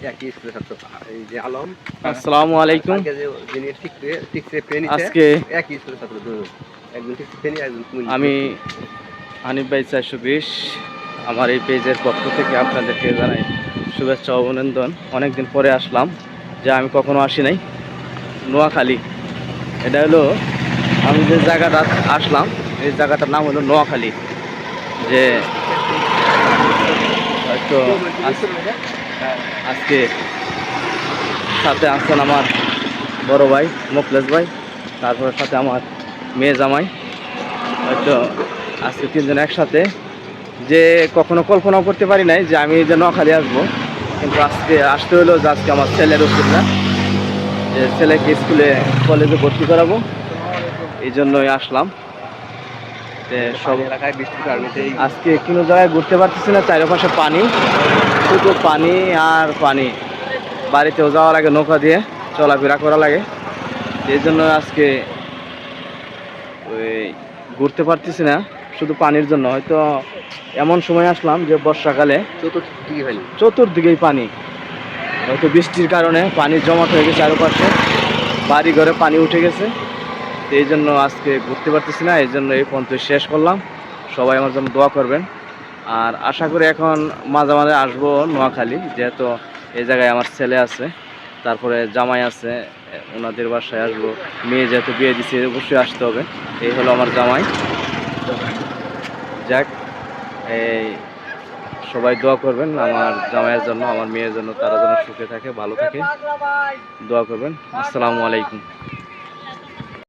একই স্কুলের ছাত্র এই যে আলম। আসসালামু আলাইকুম। আজকে যে যিনি টিকছে ফেনীতে আজকে একই স্কুলের ছাত্র দুজন, একজন টিকছে ফেনী একজন কুমিল্লা। আমি হানিফ ভাই 420 আমার এই পেজের পক্ষ থেকে আপনাদেরকে জানাই শুভেচ্ছা ও অভিনন্দন। অনেকদিন পরে আসলাম, যা আমি কখনো আসি নাই। নোয়াখালী, এটা হলো আমি যে জায়গাটা আসলাম, এই জায়গাটার নাম হলো নোয়াখালী। যে হয়তো আজকে সাথে আসছেন আমার বড় ভাই মোখলেস ভাই, তারপরে সাথে আমার মেয়ে জামাই। হয়তো আজকে তিনজন একসাথে, যে কখনো কল্পনাও করতে পারি নাই যে আমি যে নোয়াখালী আসবো, কিন্তু আজকে আসতে হলো যে আজকে আমার ছেলের অসুবিধা, যে ছেলেকে স্কুলে কলেজে ভর্তি করাবো, এই জন্যই আসলাম। যে সব এলাকায় বৃষ্টির কারণে আজকে কোনো জায়গায় ঘুরতে পারতেছি না, চারপাশে পানি, শুধু পানি আর পানি। বাড়িতেও যাওয়া লাগে, নৌকা দিয়ে চলাফেরা করা লাগে, এই জন্য আজকে ওই ঘুরতে পারতেছি না, শুধু পানির জন্য। হয়তো এমন সময় আসলাম যে বর্ষাকালে চতুর্দিকে হয়নি। চতুর্দিকেই পানি, হয়তো বৃষ্টির কারণে পানি জমাট হয়ে গেছে চারপাশে, বাড়ি ঘরে পানি উঠে গেছে। তো এই জন্য আজকে ঘুরতে পারতেছি না, এই জন্য এই পর্যন্ত শেষ করলাম। সবাই আমার জন্য দোয়া করবেন। আর আশা করি এখন মাঝে মাঝে আসবো নোয়াখালী, যেহেতু এই জায়গায় আমার ছেলে আছে, তারপরে জামাই আছে, ওনাদের বাসায় আসবো। মেয়ে যেহেতু বিয়ে দিচ্ছে, অবশ্যই আসতে হবে। এই হলো আমার জামাই। যাক, এই সবাই দোয়া করবেন আমার জামাইয়ের জন্য, আমার মেয়ের জন্য, তারা যেন সুখে থাকে, ভালো থাকে, দোয়া করবেন। আসসালামু আলাইকুম।